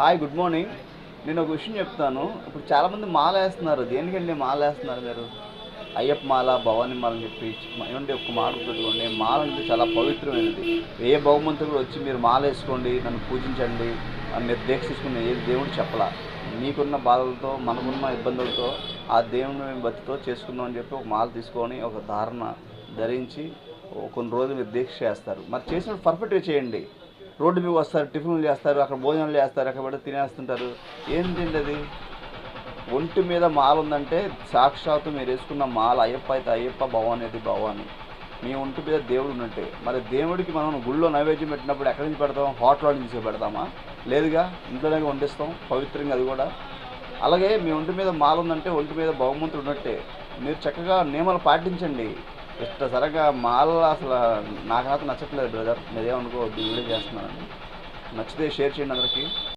Hi, good morning. నేను ఒక విషయం చెప్తాను. ఇప్పుడు చాలామంది మాలేస్తున్నారు. దేనికండి మాలేస్తున్నారు మీరు? అయ్యప్ప మాల, భవానీ మాల అని చెప్పి ఏమంటే ఒక్క మాట గుర్తుపెట్టుకోండి. మాల అంటే చాలా పవిత్రమైనది. ఏ భగవంతుడు కూడా వచ్చి మీరు మాల వేసుకోండి, నన్ను పూజించండి అని మీరు దీక్ష తీసుకుని ఏ దేవుడు చెప్పలా. మీకున్న బాధలతో, మనకున్న ఇబ్బందులతో ఆ దేవుని భక్తితో చేసుకుందాం అని చెప్పి ఒక మాల తీసుకొని ఒక ధారణ ధరించి కొన్ని రోజులు మీరు దీక్ష చేస్తారు. మరి చేసినప్పుడు పర్ఫెక్ట్గా చేయండి. రోడ్డు మీద వస్తారు, టిఫిన్లు చేస్తారు, అక్కడ భోజనాలు చేస్తారు, అక్కడ పడి తినేస్తుంటారు. ఏంటండి అది? ఒంటి మీద మాల ఉందంటే సాక్షాత్తు మీరు వేసుకున్న మాల అయ్యప్ప అయితే అయ్యప్ప, భవానీ అయితే భవానీ. మీ ఒంటి మీద దేవుడు ఉన్నట్టే. మరి దేవుడికి మనం గుళ్ళో నైవేద్యం పెట్టినప్పుడు ఎక్కడి నుంచి పెడతాం? హోటల్లో నుంచి పెడతామా? లేదుగా, ఇంట్లోనే వండిస్తాం పవిత్రంగా, అది కూడా. అలాగే మీ ఒంటి మీద మాల ఉందంటే ఒంటి మీద భగవంతుడు ఉన్నట్టే. మీరు చక్కగా నియమాలు పాటించండి. ఇష్ట సరగా మాల అసలు నాకు నచ్చట్లేదు బ్రదర్, మీరేమనుకోవద్దు, వీడియో చేస్తున్నానండి. నచ్చితే షేర్ చేయండి అందరికీ.